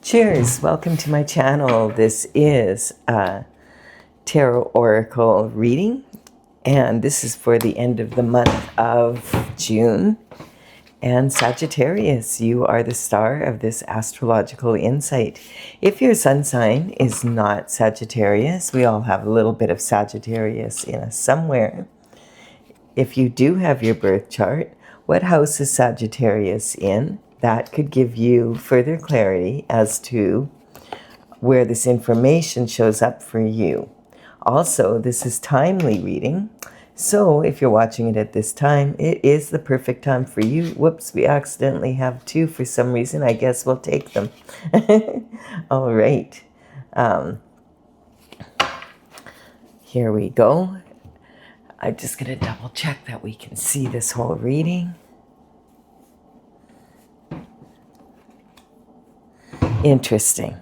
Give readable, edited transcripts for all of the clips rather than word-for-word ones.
Cheers! Welcome to my channel. This is a tarot oracle reading, and this is for the end of the month of June. And Sagittarius, you are the star of this astrological insight. If your sun sign is not Sagittarius, we all have a little bit of Sagittarius in us somewhere. If you do have your birth chart, what house is Sagittarius in? That could give you further clarity as to where this information shows up for you. Also, this is timely reading, so if you're watching it at this time, it is the perfect time for you. Whoops, we accidentally have two for some reason. I guess we'll take them. All right. Here we go. I'm just going to double check that we can see this whole reading. Interesting.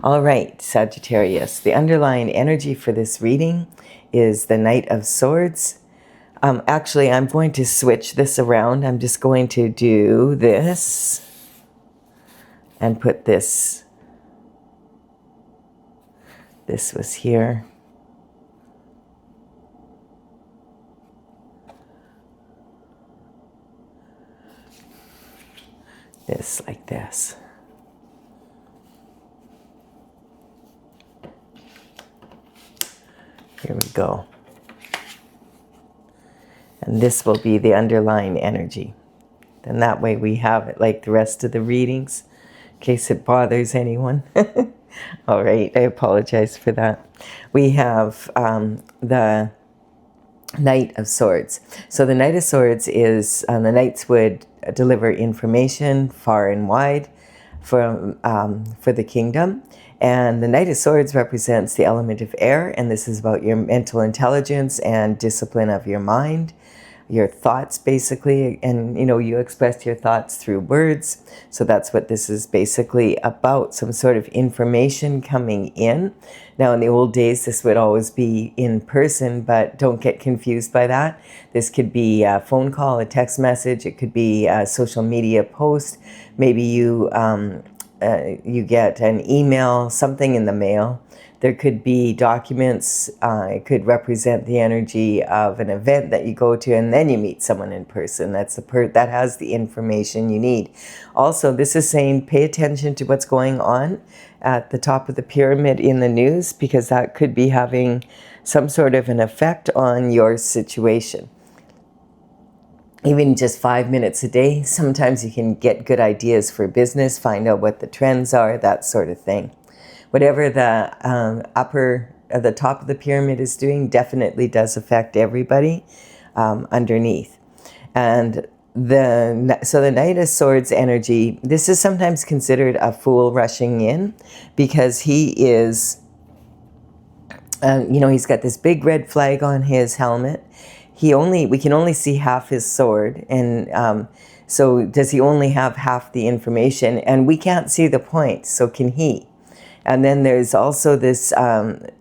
All right, Sagittarius. The underlying energy for this reading is the Knight of Swords. Actually, I'm going to switch this around. I'm just going to do this and put this. This was here. This like this. Here we go. And this will be the underlying energy. Then that way we have it like the rest of the readings, in case it bothers anyone. All right, I apologize for that. We have the Knight of Swords. So the Knight of Swords is, the Knights would deliver information far and wide for the kingdom. And the Knight of Swords represents the element of air, and this is about your mental intelligence and discipline of your mind, your thoughts basically, and you express your thoughts through words. So that's what this is basically about, some sort of information coming in. Now in the old days this would always be in person, but don't get confused by that. This could be a phone call, a text message, it could be a social media post, maybe you get an email, something in the mail. There could be documents. It could represent the energy of an event that you go to, and then you meet someone in person. That's that has the information you need. Also, this is saying pay attention to what's going on at the top of the pyramid in the news, because that could be having some sort of an effect on your situation. Even just 5 minutes a day, sometimes you can get good ideas for business, find out what the trends are, that sort of thing. Whatever the the top of the pyramid is doing definitely does affect everybody underneath. And so the Knight of Swords energy, this is sometimes considered a fool rushing in, because he is, he's got this big red flag on his helmet. We can only see half his sword, and so does he only have half the information? And we can't see the point, so can he? And then there's also this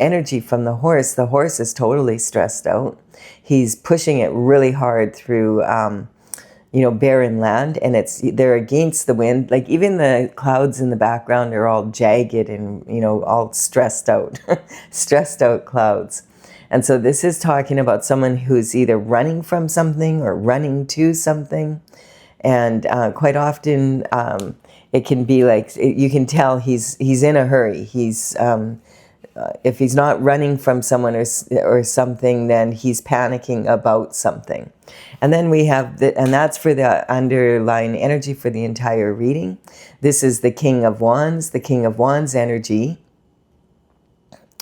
energy from the horse. The horse is totally stressed out. He's pushing it really hard through, barren land, and they're against the wind. Like even the clouds in the background are all jagged and, all stressed out, stressed out clouds. And so this is talking about someone who's either running from something or running to something. And quite often it can be like, you can tell he's in a hurry. He's if he's not running from someone or something, then he's panicking about something. And then we have, and that's for the underlying energy for the entire reading. This is the King of Wands. The King of Wands energy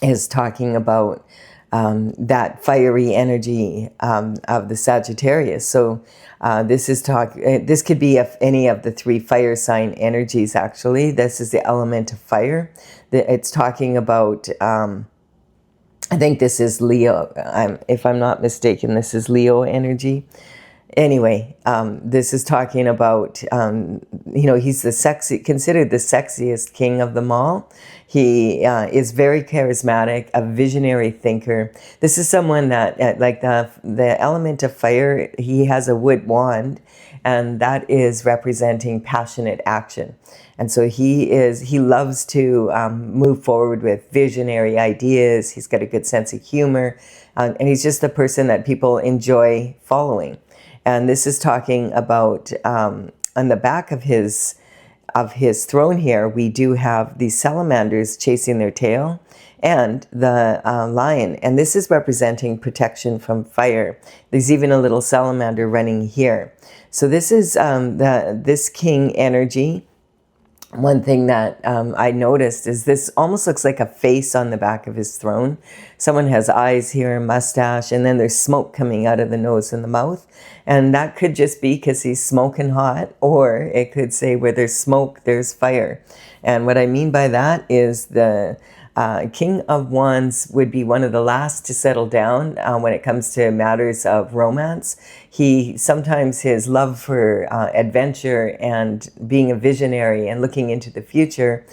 is talking about that fiery energy of the Sagittarius. So this could be any of the three fire sign energies, actually. This is the element of fire. It's talking about, I think this is Leo. If I'm not mistaken, this is Leo energy. Anyway, this is talking about, he's considered the sexiest king of them all. He is very charismatic, a visionary thinker. This is someone that, like the element of fire, he has a wood wand, and that is representing passionate action. And so he loves to move forward with visionary ideas. He's got a good sense of humor, and he's just a person that people enjoy following. And this is talking about on the back of his throne here, we do have these salamanders chasing their tail and the lion. And this is representing protection from fire. There's even a little salamander running here. So this is this king energy. One thing that I noticed is this almost looks like a face on the back of his throne. Someone has eyes here, a mustache, and then there's smoke coming out of the nose and the mouth. And that could just be because he's smoking hot, or it could say where there's smoke, there's fire. And what I mean by that is the King of Wands would be one of the last to settle down when it comes to matters of romance. Sometimes his love for adventure and being a visionary and looking into the future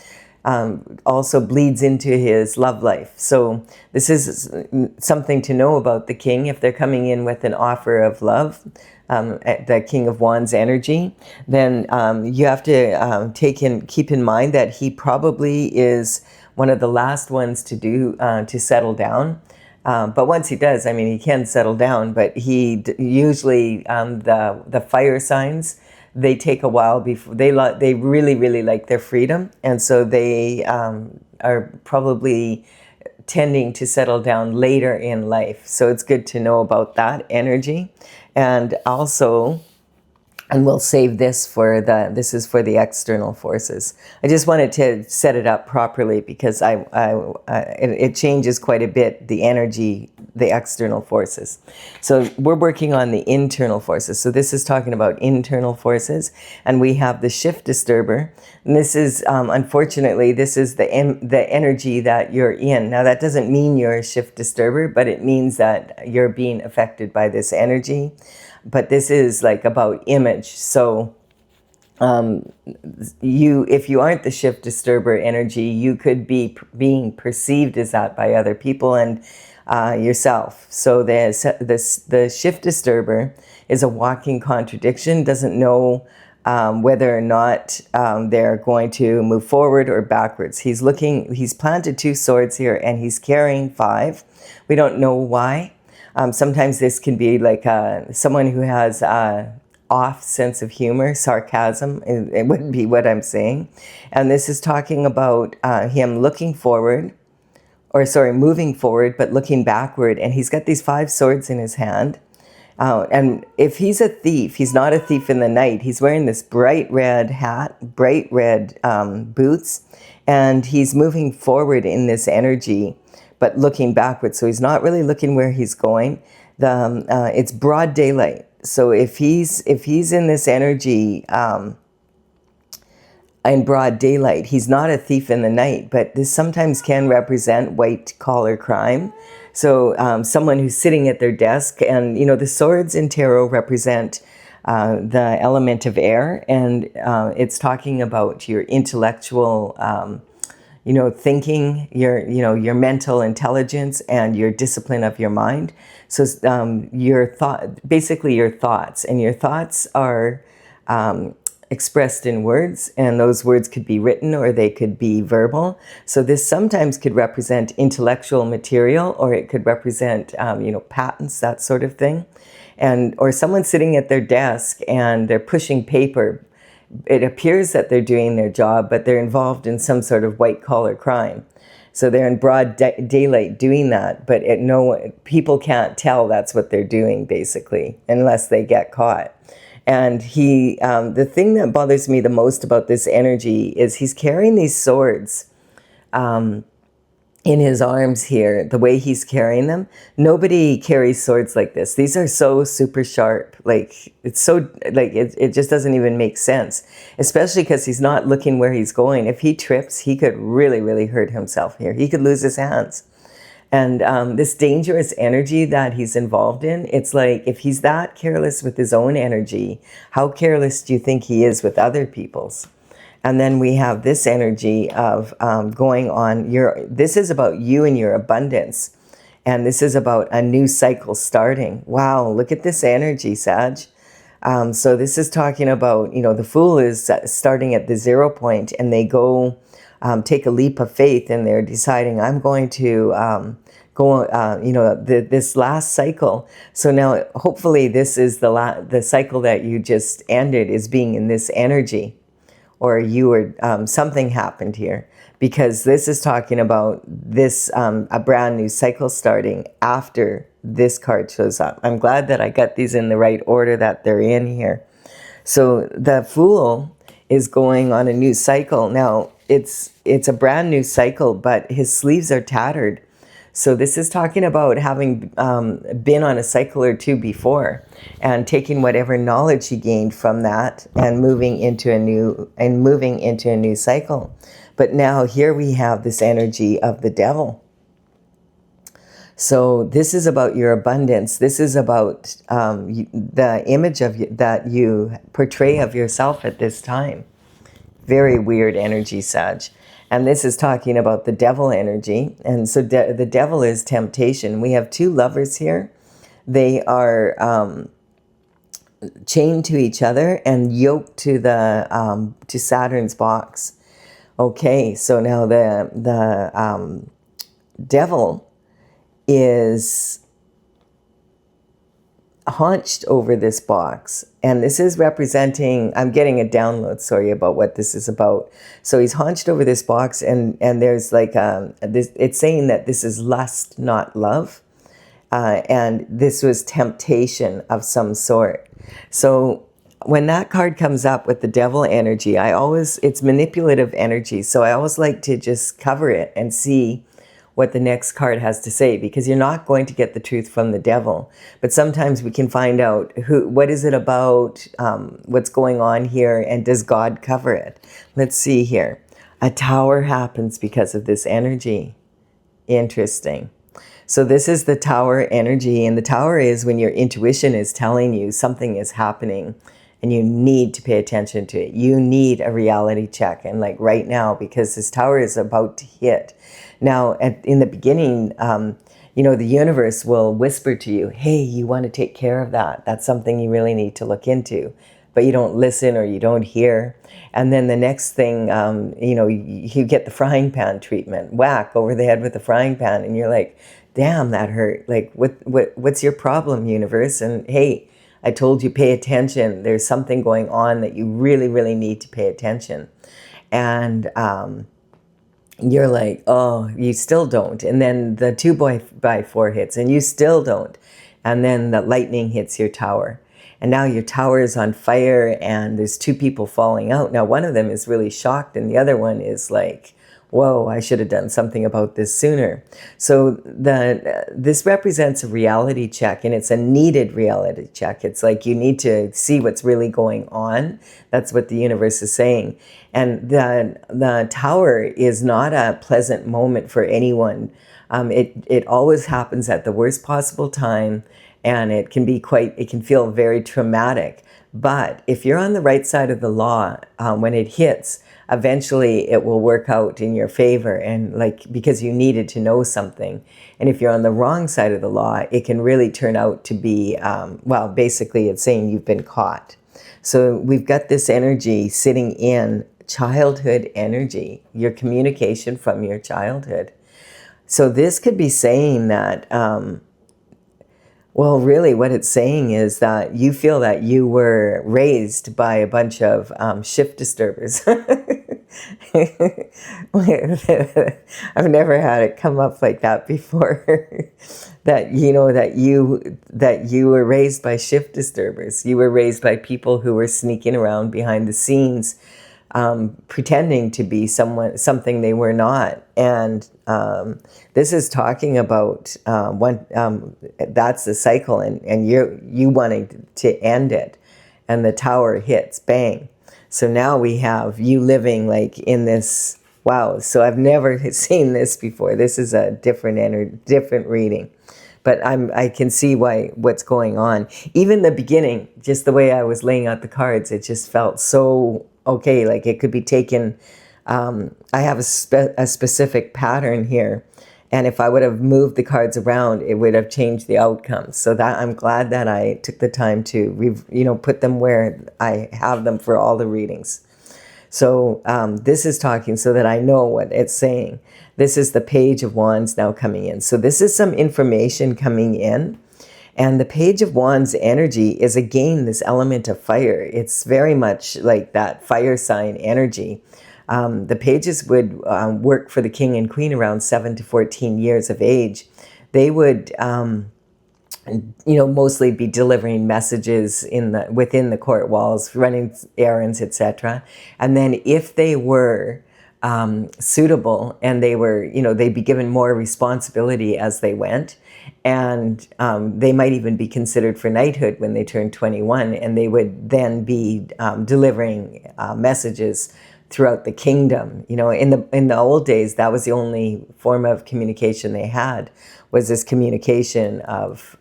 also bleeds into his love life. So this is something to know about the king. If they're coming in with an offer of love, the King of Wands energy, then you have to keep in mind that he probably is one of the last ones to settle down. But once he does, I mean, he can settle down, but usually the fire signs, they take a while before they really, really like their freedom. And so they are probably tending to settle down later in life. So it's good to know about that energy. And also, and we'll save this this is for the external forces. I just wanted to set it up properly because it changes quite a bit, the energy, the external forces. So we're working on the internal forces. So this is talking about internal forces, and we have the shift disturber. And this is, unfortunately, this is the energy that you're in. Now that doesn't mean you're a shift disturber, but it means that you're being affected by this energy. But this is like about image. So if you aren't the shift disturber energy, you could be being perceived as that by other people and yourself. So the shift disturber is a walking contradiction, doesn't know whether or not they're going to move forward or backwards. He's planted 2 swords here and he's carrying 5. We don't know why. Sometimes this can be like someone who has off sense of humor, sarcasm. It wouldn't be what I'm saying. And this is talking about him moving forward, but looking backward. And he's got these 5 swords in his hand. And if he's a thief, he's not a thief in the night. He's wearing this bright red hat, bright red boots, and he's moving forward in this energy, but looking backwards. So he's not really looking where he's going. It's broad daylight. So if he's in this energy in broad daylight, he's not a thief in the night, but this sometimes can represent white collar crime. So someone who's sitting at their desk, and the swords in tarot represent the element of air, and it's talking about your intellectual thinking, your mental intelligence and your discipline of your mind. So your thoughts, and your thoughts are expressed in words, and those words could be written or they could be verbal. So this sometimes could represent intellectual material, or it could represent patents, that sort of thing. Or someone sitting at their desk and they're pushing paper. It appears that they're doing their job, but they're involved in some sort of white-collar crime. So they're in broad daylight doing that, but people can't tell that's what they're doing, basically, unless they get caught. And the thing that bothers me the most about this energy is he's carrying these swords in his arms here, the way he's carrying them. Nobody carries swords like this. These are so super sharp. It just doesn't even make sense, especially because he's not looking where he's going. If he trips, he could really, really hurt himself here. He could lose his hands. And this dangerous energy that he's involved in, it's like if he's that careless with his own energy, how careless do you think he is with other people's? And then we have this energy of going on. This is about you and your abundance. And this is about a new cycle starting. Wow, look at this energy, Sag. So this is talking about, you know, the Fool is starting at the 0 point, and they go take a leap of faith, and they're deciding, I'm going to go, you know, this last cycle. So now, hopefully, this is the cycle that you just ended is being in this energy, or you were something happened here, because this is talking about this a brand new cycle starting after this card shows up. I'm glad that I got these in the right order that they're in here. So the Fool is going on a new cycle. Now, it's a brand new cycle, but his sleeves are tattered. So this is talking about having been on a cycle or two before, and taking whatever knowledge he gained from that and moving into a new cycle. But now here we have this energy of the Devil. So this is about your abundance. This is about the image of that you portray of yourself at this time. Very weird energy, Sag. And this is talking about the Devil energy. And so the Devil is temptation. We have two lovers here. They are chained to each other and yoked to to Saturn's box. Okay, so now the Devil is hunched over this box, and this is representing, I'm getting a download, sorry, about what this is about. So he's hunched over this box, and there's like it's saying that this is lust, not love, and this was temptation of some sort. So when that card comes up with the Devil energy, it's manipulative energy, so I always like to just cover it and see what the next card has to say, because you're not going to get the truth from the Devil. But sometimes we can find out what is it about, what's going on here, and does God cover it? Let's see here. A tower happens because of this energy. Interesting. So this is the Tower energy, and the Tower is when your intuition is telling you something is happening and you need to pay attention to it. You need a reality check, and like right now, because this Tower is about to hit. Now, in the beginning, you know, the universe will whisper to you, hey, you want to take care of that. That's something you really need to look into. But you don't listen, or you don't hear. And then the next thing, you know, you get the frying pan treatment, whack over the head with the frying pan. And you're like, damn, that hurt. Like, what's your problem, universe? And hey, I told you, pay attention. There's something going on that you really, really need to pay attention. And you're like, oh, you still don't. And then the 2x4 hits, and you still don't. And then the lightning hits your tower. And now your tower is on fire, and there's two people falling out. Now, one of them is really shocked, and the other one is like, whoa, I should have done something about this sooner. So this represents a reality check, and it's a needed reality check. It's like you need to see what's really going on. That's what the universe is saying. And the tower is not a pleasant moment for anyone. It always happens at the worst possible time, and it can feel very traumatic. But if you're on the right side of the law, when it hits, eventually it will work out in your favor, and because you needed to know something. And if you're on the wrong side of the law, it can really turn out to be, well, basically it's saying you've been caught. So we've got this energy sitting in childhood energy, your communication from your childhood. So this could be saying that, well, really what it's saying is that you feel that you were raised by a bunch of shift disturbers. I've never had it come up like that before. That, you know, that you were raised by shift disturbers. You were raised by people who were sneaking around behind the scenes, pretending to be something they were not. And this is talking about that's the cycle, and you wanting to end it, and the tower hits, bang. So now we have you living like in this. Wow! So I've never seen this before. This is a different reading, but I can see what's going on. Even the beginning, just the way I was laying out the cards, it just felt so okay. Like it could be taken. I have a specific pattern here, And if I would have moved the cards around, it would have changed the outcome. So that I'm glad that I took the time to, put them where I have them for all the readings. So this is talking so that I know what it's saying. This is the Page of Wands now coming in. So this is some information coming in. And the Page of Wands energy is, again, this element of fire. It's very much like that fire sign energy. The pages would work for the king and queen around 7 to 14 years of age. They would, mostly be delivering messages within the court walls, running errands, etc. And then if they were suitable and they were, they'd be given more responsibility as they went. And they might even be considered for knighthood when they turned 21, and they would then be delivering messages throughout the kingdom. In the old days, that was the only form of communication they had, was this communication of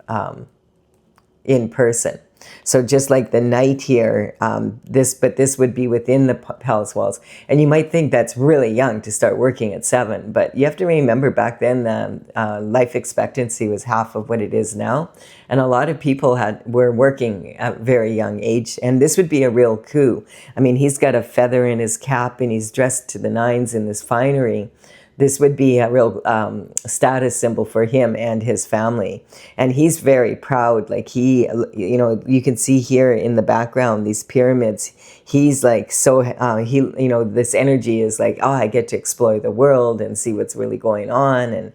in person. So just like the knight here, this would be within the palace walls. And you might think that's really young to start working at 7, but you have to remember back then the life expectancy was half of what it is now. And a lot of people were working at very young age, and this would be a real coup. I mean, he's got a feather in his cap and he's dressed to the nines in this finery. This would be a real status symbol for him and his family. And he's very proud. Like you can see here in the background, these pyramids, he's like, this energy is like, oh, I get to explore the world and see what's really going on. And,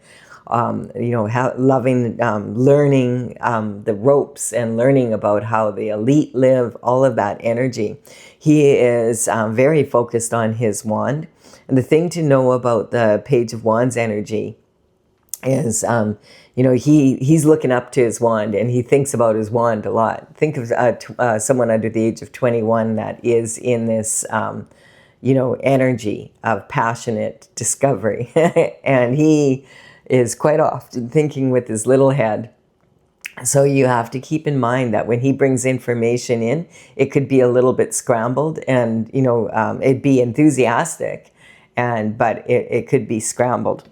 loving, learning the ropes and learning about how the elite live, all of that energy. He is very focused on his wand. And the thing to know about the Page of Wands energy is, he's looking up to his wand and he thinks about his wand a lot. Think of someone under the age of 21 that is in this, energy of passionate discovery. And he is quite often thinking with his little head. So you have to keep in mind that when he brings information in, it could be a little bit scrambled and, it'd be enthusiastic. But it could be scrambled.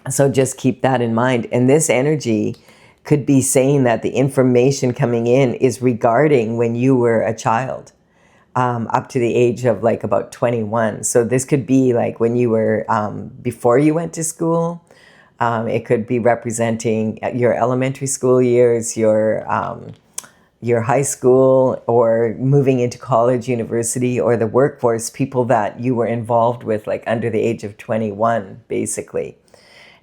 So just keep that in mind. And this energy could be saying that the information coming in is regarding when you were a child, up to the age of like about 21. So this could be like when you were, before you went to school. It could be representing your elementary school years, your high school, or moving into college, university, or the workforce, people that you were involved with like under the age of 21, basically.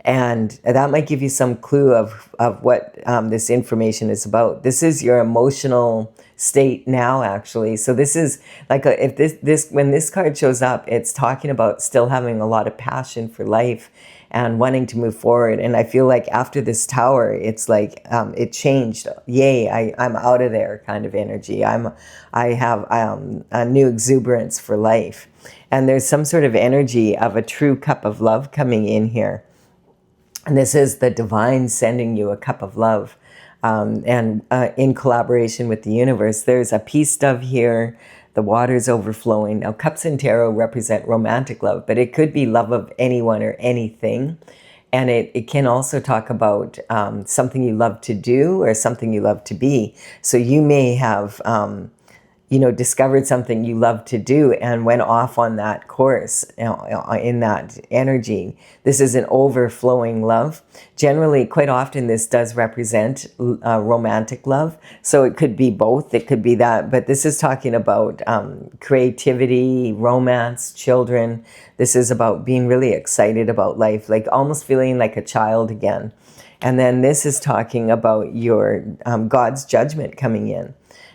And that might give you some clue of what this information is about. This is your emotional state now, actually. So this is like when this card shows up, it's talking about still having a lot of passion for life and wanting to move forward. And I feel like after this tower, it's like it changed. Yay, I'm out of there kind of energy. I have a new exuberance for life. And there's some sort of energy of a true cup of love coming in here. And this is the divine sending you a cup of love. And in collaboration with the universe, there's a peace dove here. The water's overflowing. Now, cups in tarot represent romantic love, but it could be love of anyone or anything. And it can also talk about something you love to do or something you love to be. So you may have, discovered something you love to do and went off on that course in that energy. This is an overflowing love. Generally, quite often, this does represent romantic love. So it could be both. It could be that. But this is talking about creativity, romance, children. This is about being really excited about life, like almost feeling like a child again. And then this is talking about your God's judgment coming in.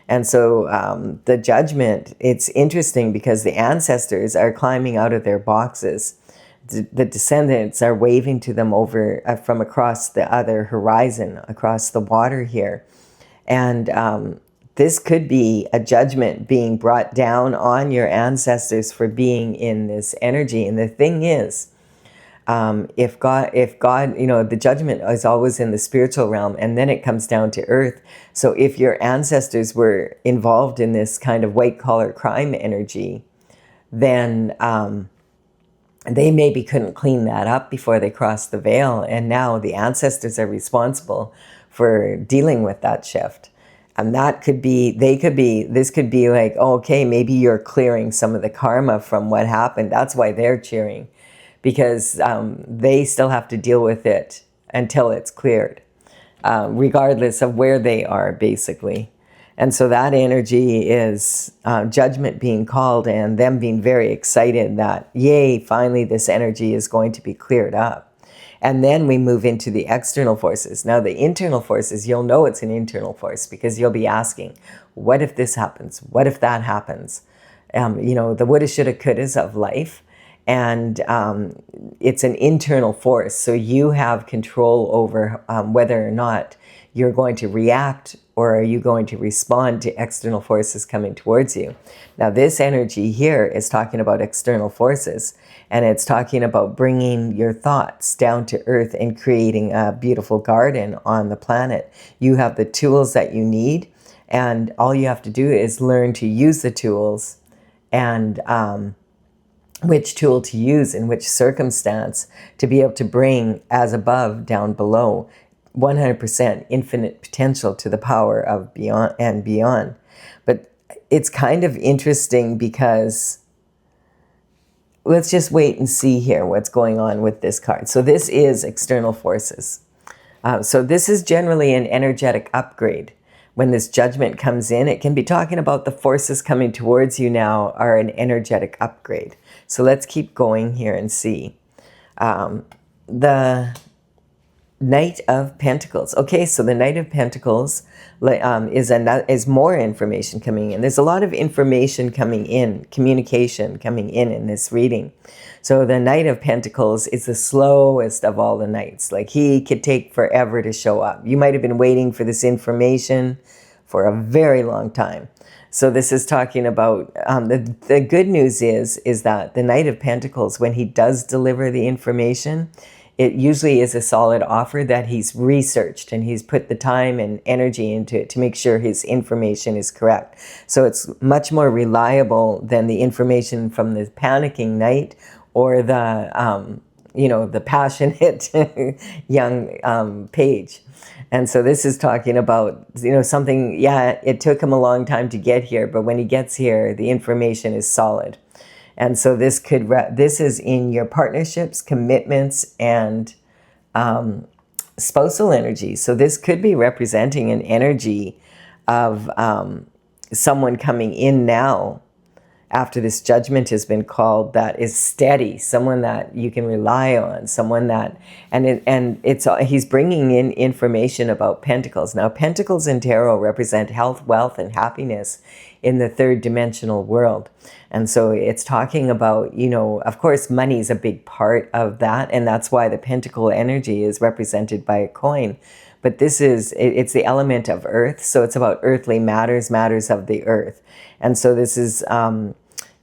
And so the judgment, it's interesting because the ancestors are climbing out of their boxes. The descendants are waving to them over from across the other horizon, across the water here. And this cocould be a judgment being brought down on your ancestors for being in this energy. And the thing is, if God, the judgment is always in the spiritual realm, and then it comes down to earth. So if your ancestors were involved in this kind of white collar crime energy, then they maybe couldn't clean that up before they crossed the veil, and now the ancestors are responsible for dealing with that shift. And that could be, this could be like, oh, okay, maybe you're clearing some of the karma from what happened. That's why they're cheering, because they still have to deal with it until it's cleared, regardless of where they are, basically. And so that energy is judgment being called and them being very excited that, yay, finally this energy is going to be cleared up. And then we move into the external forces. Now the internal forces, you'll know it's an internal force because you'll be asking, what if this happens? What if that happens? You know, the woulda, shoulda, couldas of life. And it's an internal force. So you have control over whether or not you're going to react or are you going to respond to external forces coming towards you. Now this energy here is talking about external forces, and it's talking about bringing your thoughts down to earth and creating a beautiful garden on the planet. You have the tools that you need, and all you have to do is learn to use the tools and which tool to use in which circumstance to be able to bring as above down below, 100% infinite potential to the power of beyond and beyond. But it's kind of interesting because let's just wait and see here what's going on with this card. So this is external forces. So this is generally an energetic upgrade. When this judgment comes in, it can be talking about the forces coming towards you now are an energetic upgrade. So let's keep going here and see. The Knight of Pentacles. Okay, so the Knight of Pentacles is more information coming in. There's a lot of information coming in, communication coming in this reading. So the Knight of Pentacles is the slowest of all the knights. Like, he could take forever to show up. You might have been waiting for this information for a very long time. So this is talking about, the good news is that the Knight of Pentacles, when he does deliver the information, it usually is a solid offer that he's researched and he's put the time and energy into it to make sure his information is correct. So it's much more reliable than the information from the panicking knight or the, you know, the passionate young page. And so this is talking about, you know, something, yeah, it took him a long time to get here, but when he gets here, the information is solid. And so this this is in your partnerships, commitments, and spousal energy. So this could be representing an energy of someone coming in now after this judgment has been called that is steady, someone that you can rely on, someone that, he's bringing in information about pentacles. Now, pentacles in tarot represent health, wealth, and happiness in the third dimensional world. And so it's talking about, you know, of course, money is a big part of that. And that's why the pentacle energy is represented by a coin. But this is, it's the element of earth. So it's about earthly matters, matters of the earth. And so this is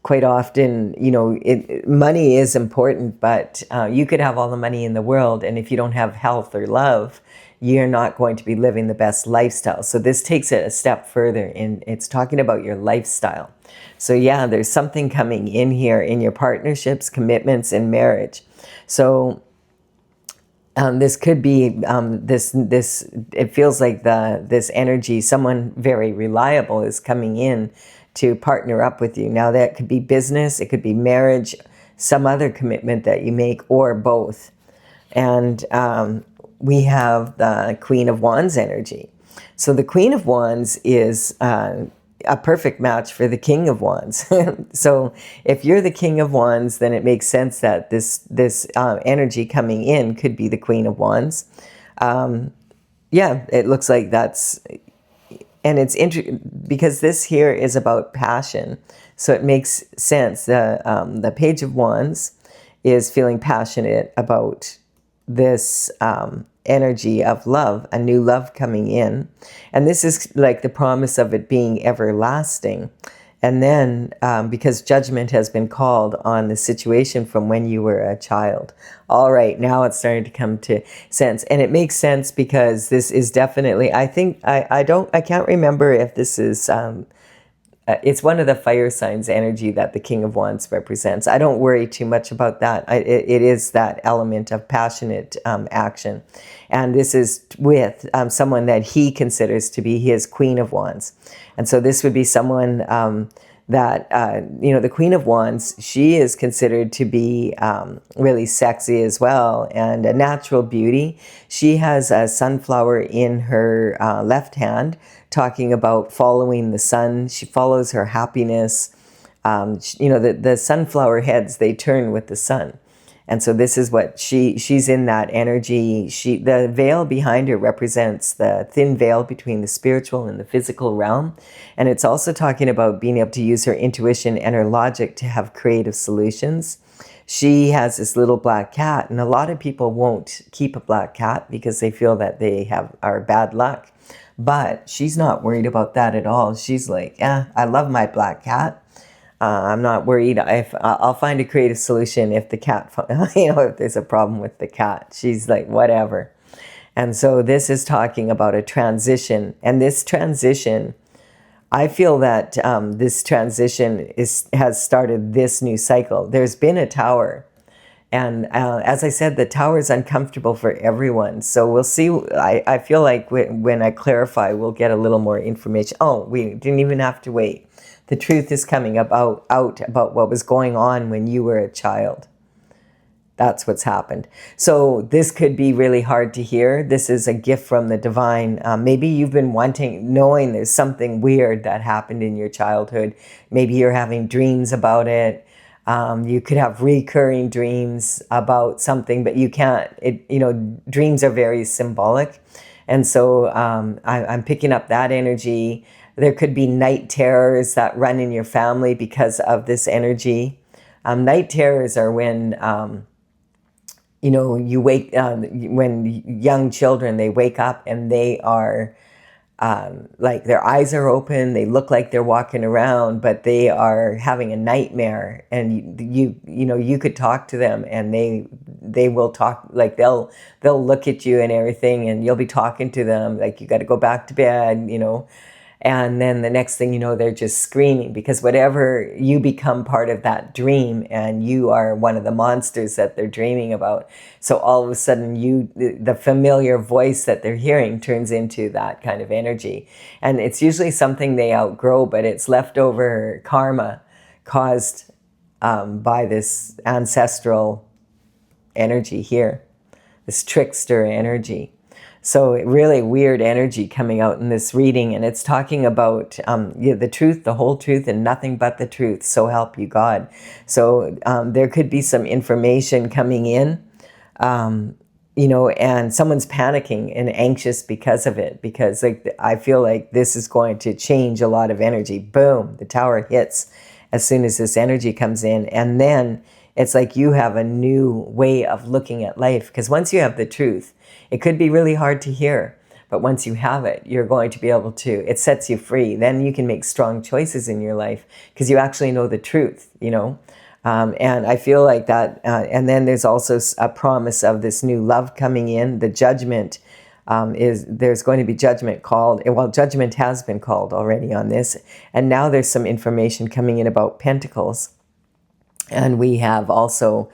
quite often, you know, money is important, but you could have all the money in the world. And if you don't have health or love, you're not going to be living the best lifestyle. So this takes it a step further, and it's talking about your lifestyle. So yeah, there's something coming in here in your partnerships, commitments, and marriage. So this could be it feels like this energy, someone very reliable is coming in to partner up with you. Now that could be business, it could be marriage, some other commitment that you make, or both. And we have the Queen of Wands energy. So the Queen of Wands is a perfect match for the King of Wands. So if you're the King of Wands, then it makes sense that this energy coming in could be the Queen of Wands. Yeah, it looks like that's, and it's interesting because this here is about passion. So it makes sense. The Page of Wands is feeling passionate about this energy of love, a new love coming in. And this is like the promise of it being everlasting. And then because judgment has been called on the situation from when you were a child. All right, now it's starting to come to sense. And it makes sense because this is definitely, I think, I can't remember if this is it's one of the fire signs energy that the King of Wands represents. I don't worry too much about that. It is that element of passionate action. And this is with someone that he considers to be his Queen of Wands. And so this would be someone that, the Queen of Wands, she is considered to be really sexy as well and a natural beauty. She has a sunflower in her left hand, talking about following the sun. She follows her happiness. The sunflower heads, they turn with the sun. And so this is what she's in that energy. The veil behind her represents the thin veil between the spiritual and the physical realm. And it's also talking about being able to use her intuition and her logic to have creative solutions. She has this little black cat, and a lot of people won't keep a black cat because they feel that they are bad luck. But she's not worried about that at all. She's like, I love my black cat. I'm not worried. I'll find a creative solution if the cat, if there's a problem with the cat. She's like, whatever. And so this is talking about a transition. And this transition, I feel that this transition has started this new cycle. There's been a tower. And as I said, the tower is uncomfortable for everyone. So we'll see. I feel like when I clarify, we'll get a little more information. Oh, we didn't even have to wait. The truth is coming out about what was going on when you were a child. That's what's happened. So this could be really hard to hear. This is a gift from the divine. Maybe you've been knowing there's something weird that happened in your childhood. Maybe you're having dreams about it. You could have recurring dreams about something, but you can't, dreams are very symbolic. And so I'm picking up that energy. There could be night terrors that run in your family because of this energy. Night terrors are when, you wake, when young children, they wake up and they are like their eyes are open, they look like they're walking around, but they are having a nightmare. And you could talk to them and they will talk, like they'll look at you and everything, and you'll be talking to them like you got to go back to bed, and then the next thing you know, they're just screaming because whatever, you become part of that dream and you are one of the monsters that they're dreaming about. So all of a sudden the familiar voice that they're hearing turns into that kind of energy. And it's usually something they outgrow, but it's leftover karma caused by this ancestral energy here, this trickster energy. So really weird energy coming out in this reading, and it's talking about the truth, the whole truth, and nothing but the truth. So help you God. So there could be some information coming in, and someone's panicking and anxious because of it. Because I feel like this is going to change a lot of energy. Boom, the tower hits as soon as this energy comes in, and then it's like you have a new way of looking at life. Because once you have the truth, it could be really hard to hear, but once you have it, you're going to be able to, it sets you free. Then you can make strong choices in your life because you actually know the truth, and I feel like that. And then there's also a promise of this new love coming in. The judgment there's going to be judgment called. Well, judgment has been called already on this. And now there's some information coming in about pentacles. And we have also,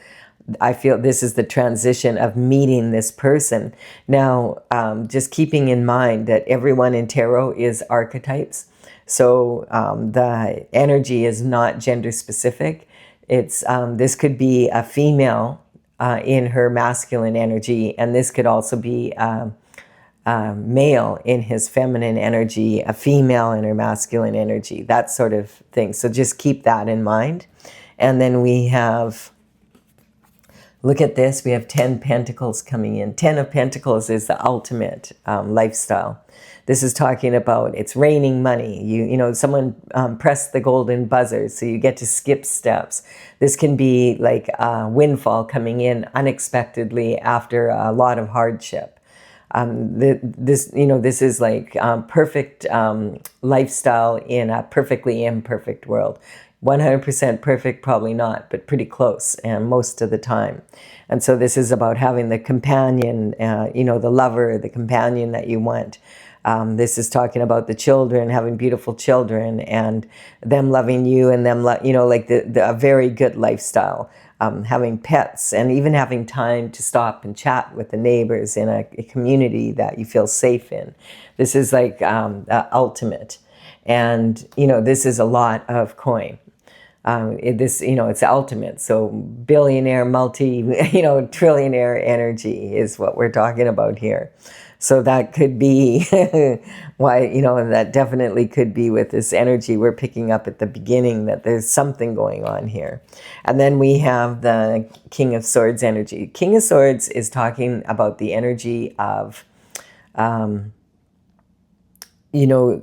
I feel this is the transition of meeting this person. Now, just keeping in mind that everyone in tarot is archetypes. So the energy is not gender specific. It's this could be a female in her masculine energy, and this could also be male in his feminine energy, a female in her masculine energy, that sort of thing. So just keep that in mind. And then we have, look at this, we have 10 pentacles coming in. 10 of pentacles is the ultimate lifestyle. This is talking about it's raining money. Someone pressed the golden buzzer, so you get to skip steps. This can be like a windfall coming in unexpectedly after a lot of hardship. This is like perfect lifestyle in a perfectly imperfect world. 100% perfect, probably not, but pretty close, and most of the time. And so this is about having the companion, the lover, the companion that you want. This is talking about the children, having beautiful children, and them loving you, and them, like a very good lifestyle. Having pets, and even having time to stop and chat with the neighbors in a community that you feel safe in. This is like ultimate. And, this is a lot of coin. It's ultimate. So billionaire, trillionaire energy is what we're talking about here. So that could be why, that definitely could be with this energy we're picking up at the beginning, that there's something going on here. And then we have the King of Swords energy. King of Swords is talking about the energy of,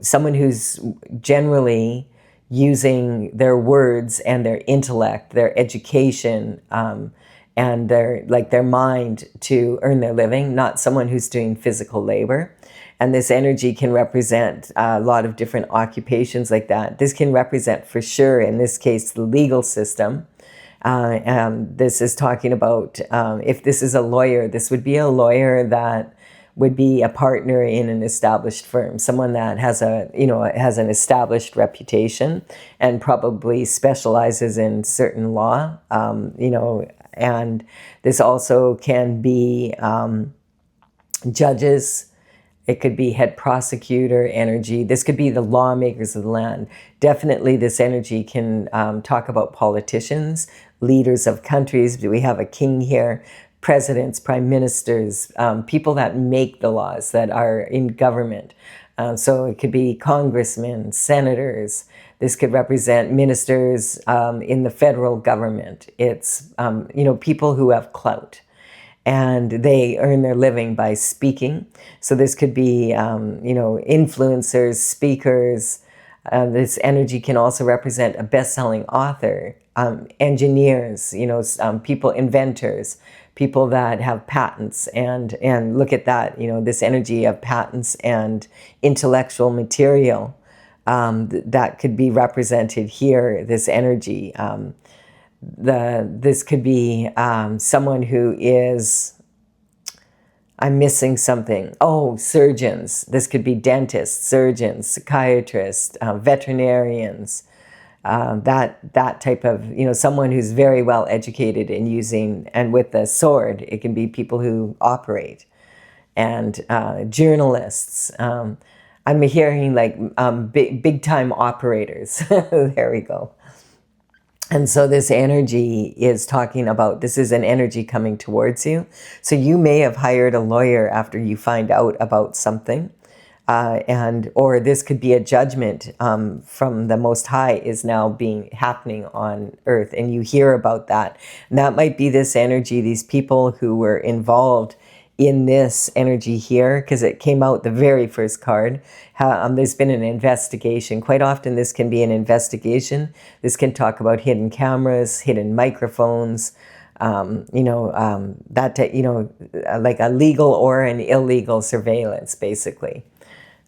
someone who's generally using their words and their intellect, their education, and their mind to earn their living, not someone who's doing physical labor. And this energy can represent a lot of different occupations like that. This can represent, for sure, in this case, the legal system. This is talking about, if this is a lawyer, this would be a lawyer that would be a partner in an established firm, someone that has has an established reputation and probably specializes in certain law, and this also can be judges. It could be head prosecutor energy. This could be the lawmakers of the land. Definitely this energy can talk about politicians, leaders of countries. We have a king here. Presidents, prime ministers, people that make the laws, that are in government. So it could be congressmen, senators. This could represent ministers in the federal government. It's, people who have clout, and they earn their living by speaking. So this could be, influencers, speakers. This energy can also represent a best-selling author, engineers, people, inventors, people that have patents, and look at that, this energy of patents and intellectual material, that could be represented here, this energy. This could be someone who is, I'm missing something. Oh, surgeons. This could be dentists, surgeons, psychiatrists, veterinarians, that type of, someone who's very well educated in using, and with the sword, it can be people who operate, and journalists. I'm hearing like big time operators. There we go. And so this energy is talking about, this is an energy coming towards you. So you may have hired a lawyer after you find out about something. Or this could be a judgment from the Most High is now happening on earth, and you hear about that. And that might be this energy, these people who were involved in this energy here, because it came out the very first card. There's been an investigation. Quite often this can be an investigation. This can talk about hidden cameras, hidden microphones, like a legal or an illegal surveillance, basically.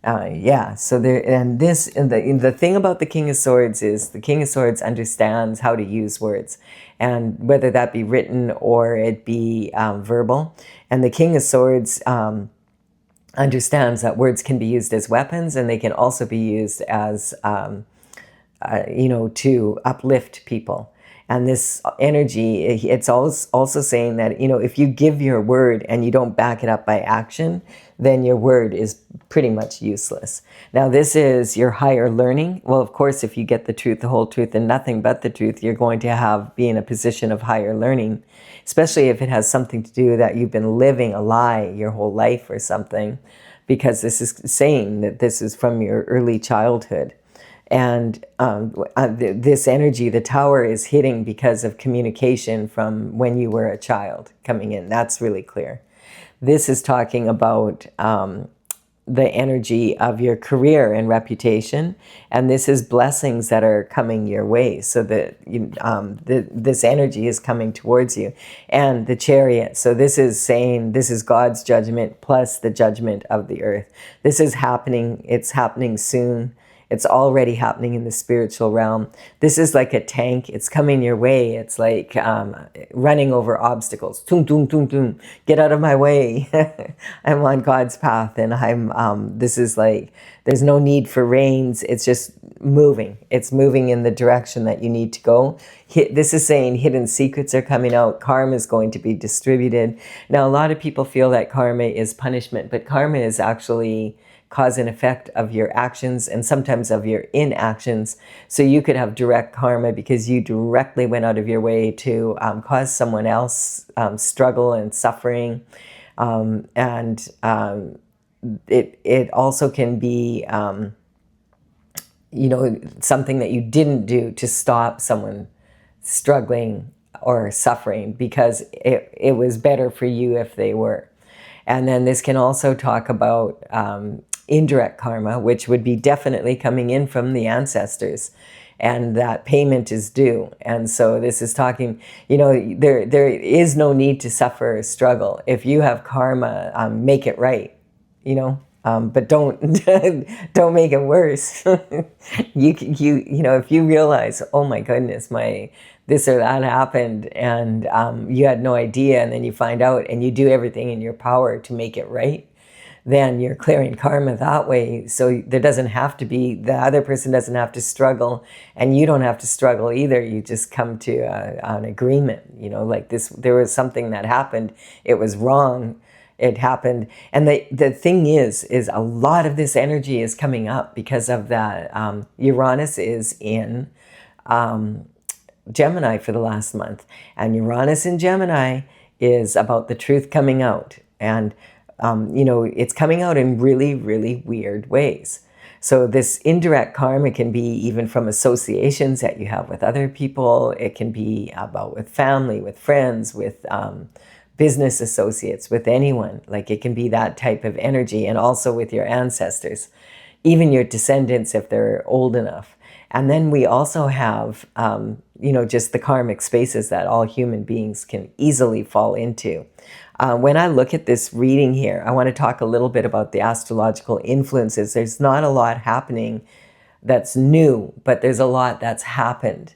So there, and the thing about the King of Swords is the King of Swords understands how to use words, and whether that be written or it be verbal. And the King of Swords understands that words can be used as weapons, and they can also be used as, to uplift people. And this energy, it's also saying that, if you give your word and you don't back it up by action, then your word is pretty much useless. Now, this is your higher learning. Well, of course, if you get the truth, the whole truth, and nothing but the truth, you're going to be in a position of higher learning, especially if it has something to do that you've been living a lie your whole life or something, because this is saying that this is from your early childhood. And this energy, the tower, is hitting because of communication from when you were a child coming in. That's really clear. This is talking about the energy of your career and reputation. And this is blessings that are coming your way. So that this energy is coming towards you. And the Chariot. So this is saying this is God's judgment plus the judgment of the earth. This is happening. It's happening soon. It's already happening in the spiritual realm. This is like a tank. It's coming your way. It's like running over obstacles. Toom, toom, toom, toom. Get out of my way. I'm on God's path, and this is like, there's no need for reins. It's just moving. It's moving in the direction that you need to go. This is saying hidden secrets are coming out. Karma is going to be distributed. Now, a lot of people feel that karma is punishment, but karma is actually cause and effect of your actions and sometimes of your inactions. So you could have direct karma because you directly went out of your way to cause someone else struggle and suffering. It also can be, something that you didn't do to stop someone struggling or suffering because it was better for you if they were. And then this can also talk about indirect karma, which would be definitely coming in from the ancestors, and that payment is due. And so this is talking, there is no need to suffer or struggle. If you have karma, make it right, but don't don't make it worse. If you realize, oh my goodness, my this or that happened, and you had no idea, and then you find out, and you do everything in your power to make it right, then you're clearing karma that way. So there doesn't have to be, the other person doesn't have to struggle, and you don't have to struggle either. You just come to an agreement, like this, there was something that happened. It was wrong. It happened. And the thing is a lot of this energy is coming up because of that. Uranus is in Gemini for the last month. And Uranus in Gemini is about the truth coming out. And, it's coming out in really, really weird ways. So this indirect karma can be even from associations that you have with other people. It can be about with family, with friends, with business associates, with anyone. Like, it can be that type of energy, and also with your ancestors, even your descendants if they're old enough. And then we also have, just the karmic spaces that all human beings can easily fall into. When I look at this reading here, I want to talk a little bit about the astrological influences. There's not a lot happening that's new, but there's a lot that's happened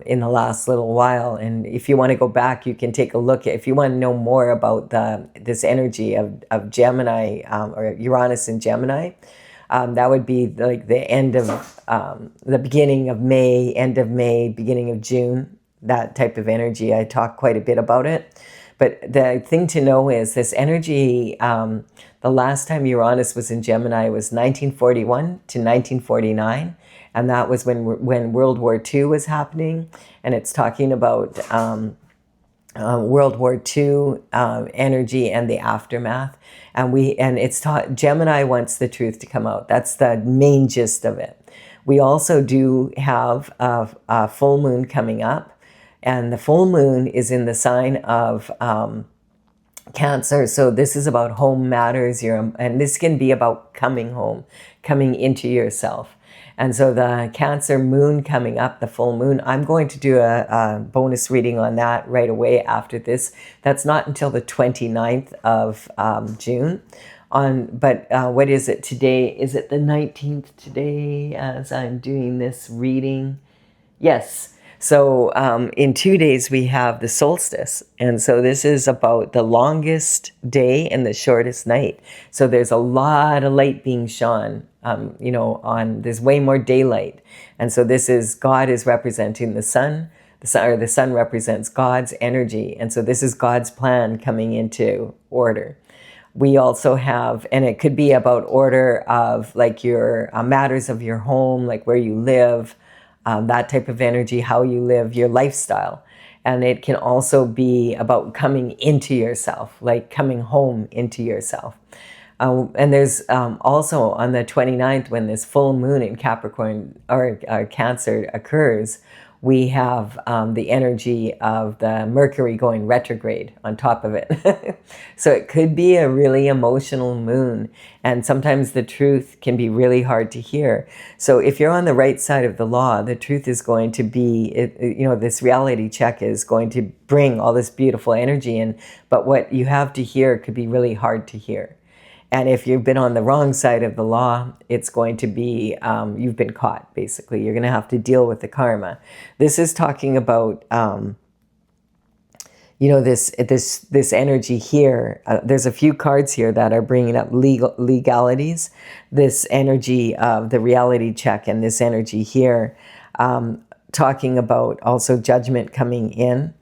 in the last little while. And if you want to go back, you can take a look at, if you want to know more about this energy of Gemini, or Uranus in Gemini, that would be like the end of, the beginning of May, end of May, beginning of June, that type of energy. I talk quite a bit about it. But the thing to know is this energy, the last time Uranus was in Gemini was 1941 to 1949. And that was when World War II was happening. And it's talking about World War II energy and the aftermath. And it's taught, Gemini wants the truth to come out. That's the main gist of it. We also do have a full moon coming up. And the full moon is in the sign of Cancer. So this is about home matters. And this can be about coming home, coming into yourself. And so the Cancer moon coming up, the full moon, I'm going to do a bonus reading on that right away after this. That's not until the 29th of June. But what is it today? Is it the 19th today as I'm doing this reading? Yes. So in 2 days, we have the solstice. And so this is about the longest day and the shortest night. So there's a lot of light being shone, there's way more daylight. And so God is representing the sun. The sun represents God's energy. And so this is God's plan coming into order. We also have, and it could be about order of like your matters of your home, like where you live, that type of energy, how you live, your lifestyle. And it can also be about coming into yourself, like coming home into yourself. And there's also on the 29th, when this full moon in Capricorn or Cancer occurs, we have the energy of the Mercury going retrograde on top of it. So it could be a really emotional moon. And sometimes the truth can be really hard to hear. So if you're on the right side of the law, the truth is going to be, this reality check is going to bring all this beautiful energy in. But what you have to hear could be really hard to hear. And if you've been on the wrong side of the law, it's going to be, you've been caught, basically. You're going to have to deal with the karma. This is talking about, you know, this energy here. There's a few cards here that are bringing up legalities. This energy of the reality check, and this energy here, talking about also judgment coming in.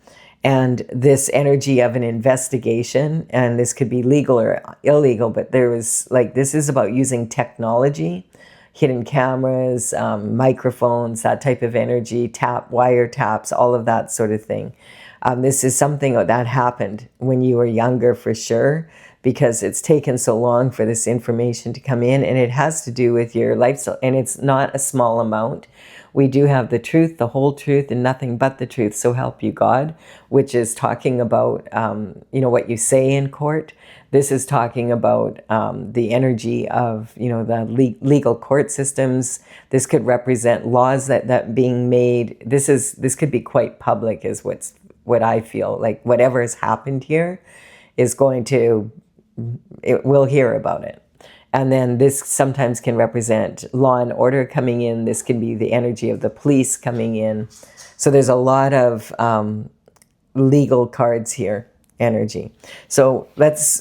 And this energy of an investigation, and this could be legal or illegal, but there was like, this is about using technology, hidden cameras, microphones, that type of energy, wiretaps, all of that sort of thing. This is something that happened when you were younger for sure, because it's taken so long for this information to come in, and it has to do with your lifestyle, and it's not a small amount. We do have the truth, the whole truth, and nothing but the truth, so help you God, which is talking about, you know, what you say in court. This is talking about the energy of, you know, the legal court systems. This could represent laws that being made. This could be quite public, is what I feel like. Whatever has happened here is going to, we'll hear about it. And then this sometimes can represent law and order coming in. This can be the energy of the police coming in. So there's a lot of legal cards here, energy. So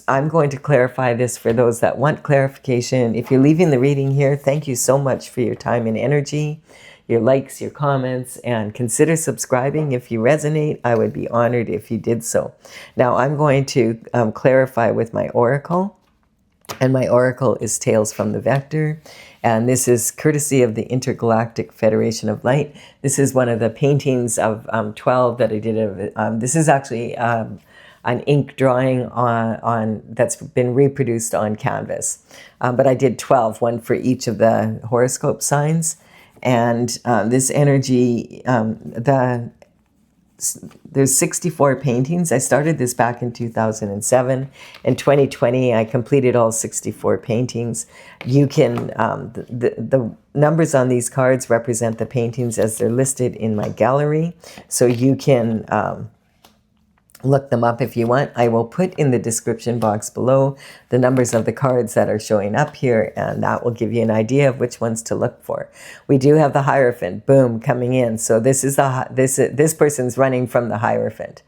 I'm going to clarify this for those that want clarification. If you're leaving the reading here, thank you so much for your time and energy, your likes, your comments, and consider subscribing if you resonate. I would be honored if you did so. Now I'm going to clarify with my oracle. And my oracle is Tales from the Vector. And this is courtesy of the Intergalactic Federation of Light. This is one of the paintings of 12 that I did. This is actually an ink drawing on that's been reproduced on canvas. But I did 12, one for each of the horoscope signs. And this energy, there's 64 paintings. I started this back in 2007. In 2020, I completed all 64 paintings. You can, the numbers on these cards represent the paintings as they're listed in my gallery. So you can look them up if you want. I will put in the description box below the numbers of the cards that are showing up here, and that will give you an idea of which ones to look for. We do have the Hierophant, boom, coming in. So this is this person's running from the Hierophant.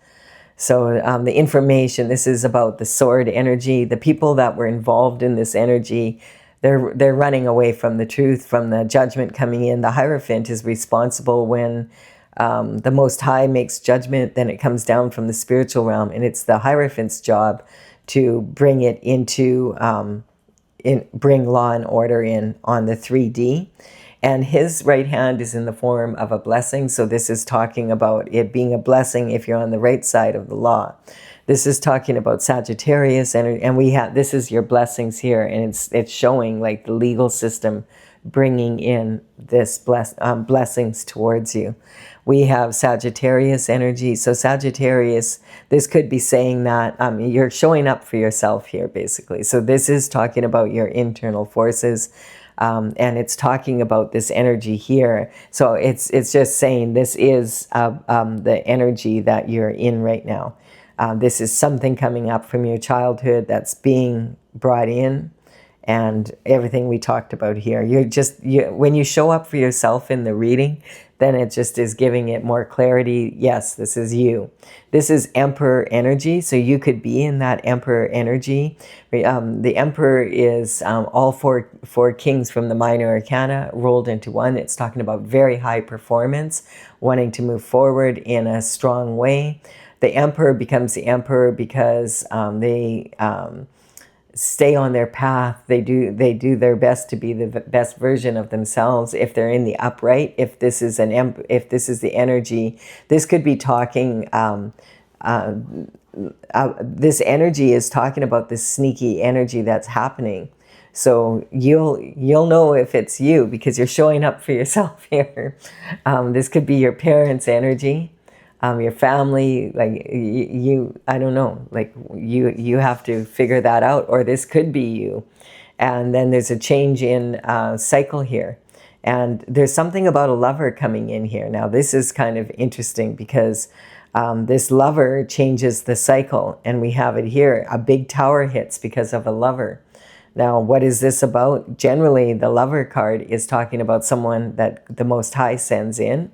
So the information, this is about the sword energy. The people that were involved in this energy, they're running away from the truth, from the judgment coming in. The Hierophant is responsible when the Most High makes judgment, then it comes down from the spiritual realm, and it's the Hierophant's job to bring it into, bring law and order in on the 3D. And his right hand is in the form of a blessing. So this is talking about it being a blessing if you're on the right side of the law. This is talking about Sagittarius, and we have, this is your blessings here, and it's showing like the legal system bringing in this blessings towards you. We have Sagittarius energy. So Sagittarius, this could be saying that you're showing up for yourself here, basically. So this is talking about your internal forces, and it's talking about this energy here. So it's just saying this is the energy that you're in right now. This is something coming up from your childhood that's being brought in, and everything we talked about here. When you show up for yourself in the reading, then it just is giving it more clarity. Yes, this is you. This is Emperor energy, so you could be in that Emperor energy. The Emperor is all four kings from the minor arcana rolled into one. It's talking about very high performance, wanting to move forward in a strong way. The Emperor becomes the Emperor because they stay on their path. They do their best to be the best version of themselves. If they're in the upright, if this is the energy, this could be talking. This energy is talking about this sneaky energy that's happening. So you'll know if it's you because you're showing up for yourself here. This could be your parents' energy. Your family, like I don't know, like you have to figure that out, or this could be you. And then there's a change in cycle here. And there's something about a lover coming in here. Now, this is kind of interesting because this lover changes the cycle, and we have it here. A big tower hits because of a lover. Now, what is this about? Generally, the Lover card is talking about someone that the Most High sends in,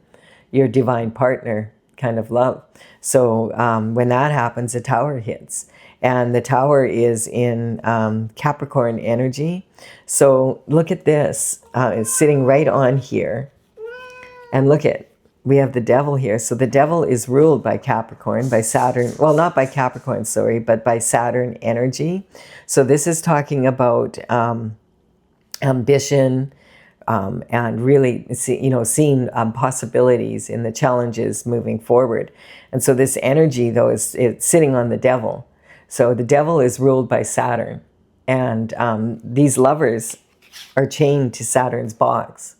your divine partner kind of love. So when that happens, the Tower hits. And the Tower is in Capricorn energy. So look at this. It's sitting right on here. And look at, we have the Devil here. So the Devil is ruled by Capricorn, by Saturn. Well, not by Capricorn, sorry, but by Saturn energy. So this is talking about ambition, and really seeing possibilities in the challenges moving forward. And so this energy, though, it's sitting on the Devil. So the Devil is ruled by Saturn. And these lovers are chained to Saturn's box.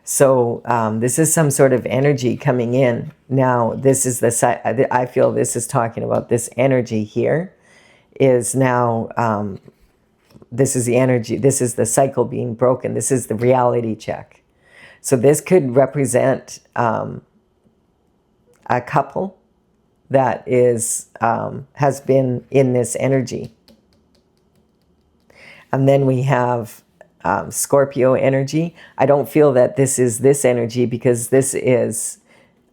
So this is some sort of energy coming in. Now, this is I feel this is talking about this energy here is now, this is the energy, this is the cycle being broken. This is the reality check. So this could represent a couple that is has been in this energy. And then we have Scorpio energy. I don't feel that this is this energy, because this is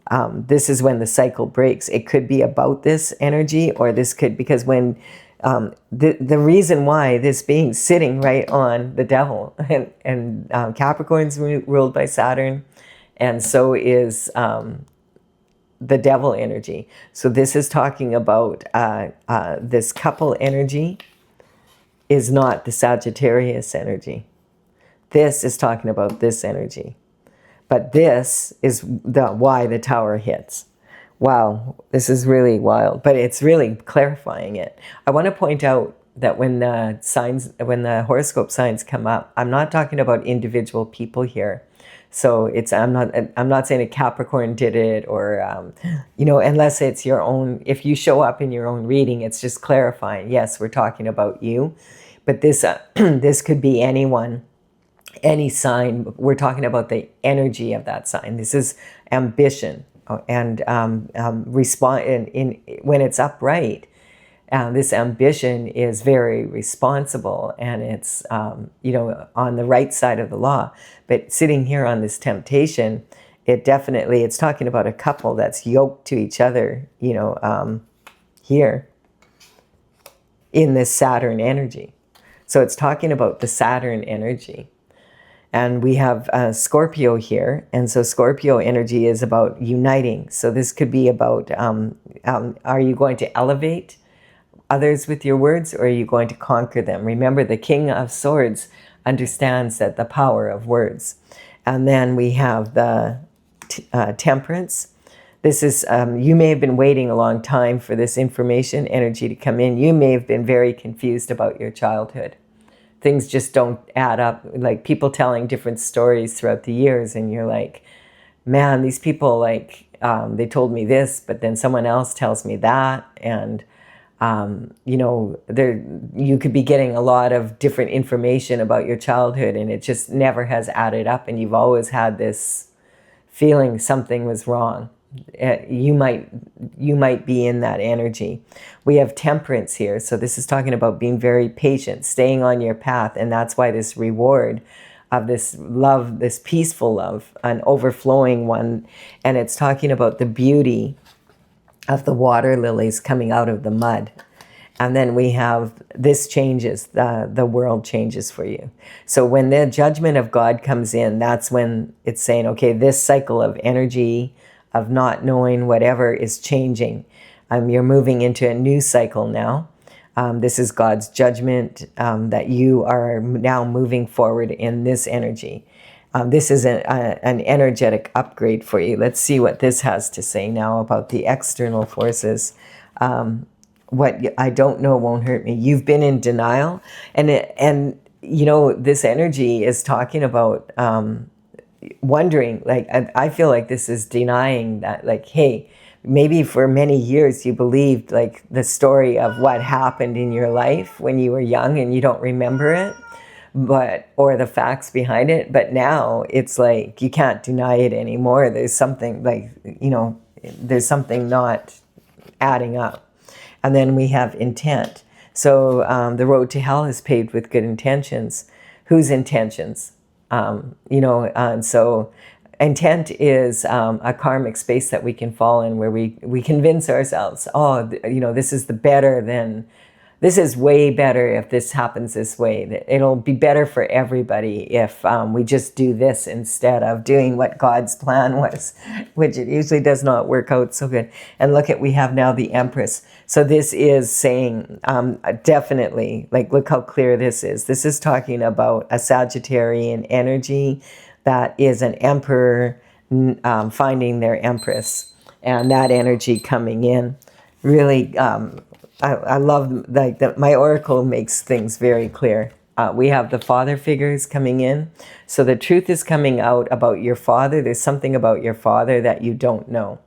when the cycle breaks. It could be about this energy, or this could, because when the reason why this being sitting right on the Devil, and Capricorn's ruled by Saturn, and so is the Devil energy. So this is talking about this couple energy is not the Sagittarius energy. This is talking about this energy. But this is why the Tower hits. Wow, this is really wild, but it's really clarifying it. I want to point out that when the horoscope signs come up, I'm not talking about individual people here. So I'm not saying a Capricorn did it, or unless it's your own. If you show up in your own reading, it's just clarifying. Yes, we're talking about you, but this this could be anyone, any sign. We're talking about the energy of that sign. This is ambition, and when it's upright. This ambition is very responsible, and it's on the right side of the law. But sitting here on this temptation, it's talking about a couple that's yoked to each other, here in this Saturn energy. So it's talking about the Saturn energy. And we have Scorpio here. And so Scorpio energy is about uniting. So this could be about, are you going to elevate others with your words, or are you going to conquer them? Remember, the King of Swords understands that the power of words. And then we have the Temperance. This is, you may have been waiting a long time for this information energy to come in. You may have been very confused about your childhood. Things just don't add up. Like people telling different stories throughout the years, and you're like, man, these people, they told me this, but then someone else tells me that. And you could be getting a lot of different information about your childhood, and it just never has added up, and you've always had this feeling something was wrong. You might be in that energy. We have Temperance here, so this is talking about being very patient, staying on your path, and that's why this reward of this love, this peaceful love, an overflowing one, and it's talking about the beauty of the water lilies coming out of the mud. And then we have, this changes, the world changes for you. So when the judgment of God comes in, that's when it's saying, okay, this cycle of energy, of not knowing whatever, is changing. You're moving into a new cycle now. This is God's judgment, that you are now moving forward in this energy. This is an energetic upgrade for you. Let's see what this has to say now about the external forces. What I don't know won't hurt me. You've been in denial. And this energy is talking about wondering, I feel like this is denying that, hey, maybe for many years you believed the story of what happened in your life when you were young and you don't remember it. Or the facts behind it, but now it's you can't deny it anymore. There's something there's something not adding up. And then we have intent. So the road to hell is paved with good intentions. Whose intentions? And so intent is a karmic space that we can fall in, where we convince ourselves, oh, this is the better than, this is way better if this happens this way. That it'll be better for everybody if we just do this instead of doing what God's plan was, which it usually does not work out so good. And look at, we have now the Empress. So this is saying, definitely, like, look how clear this is. This is talking about a Sagittarian energy that is an emperor finding their Empress, and that energy coming in. Really, I love, like, that my oracle makes things very clear. We have the father figures coming in. So the truth is coming out about your father. There's something about your father that you don't know.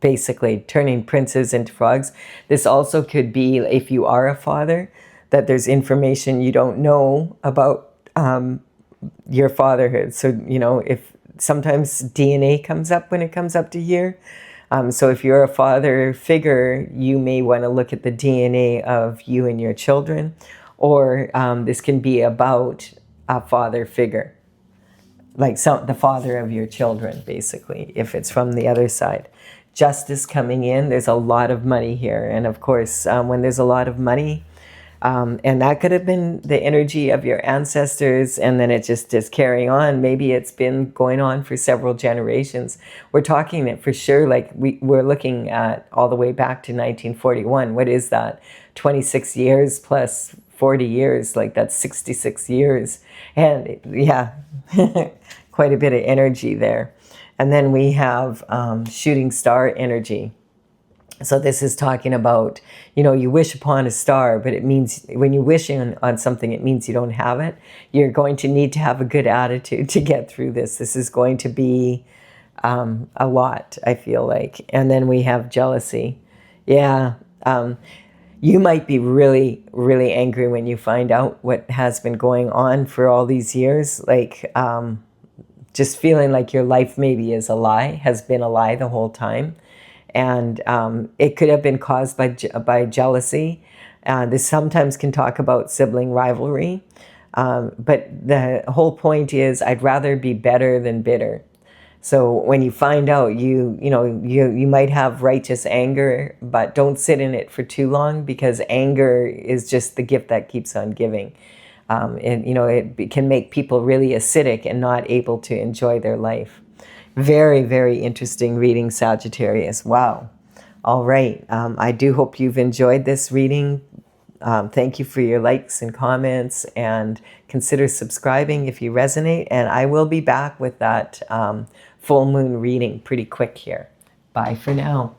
Basically, turning princes into frogs. This also could be, if you are a father, that there's information you don't know about your fatherhood. So, if sometimes DNA comes up when it comes up to here. So if you're a father figure, you may want to look at the DNA of you and your children, or this can be about a father figure, like the father of your children, basically, if it's from the other side. Justice coming in, there's a lot of money here. And of course, when there's a lot of money, and that could have been the energy of your ancestors, and then it just is carrying on. Maybe it's been going on for several generations. We're talking that for sure, like we're looking at all the way back to 1941. What is that? 26 years plus 40 years, like that's 66 years. And yeah, quite a bit of energy there. And then we have shooting star energy. So this is talking about, you wish upon a star, but it means when you're wishing on something, it means you don't have it. You're going to need to have a good attitude to get through this. This is going to be a lot, I feel like. And then we have jealousy. Yeah. You might be really, really angry when you find out what has been going on for all these years. Like, just feeling like your life maybe is a lie, has been a lie the whole time. And it could have been caused by jealousy. This sometimes can talk about sibling rivalry. But the whole point is, I'd rather be better than bitter. So when you find out, you might have righteous anger, but don't sit in it for too long, because anger is just the gift that keeps on giving. And it can make people really acidic and not able to enjoy their life. Very, very interesting reading, Sagittarius. Wow. All right. I do hope you've enjoyed this reading. Thank you for your likes and comments, and consider subscribing if you resonate. And I will be back with that full moon reading pretty quick here. Bye for now.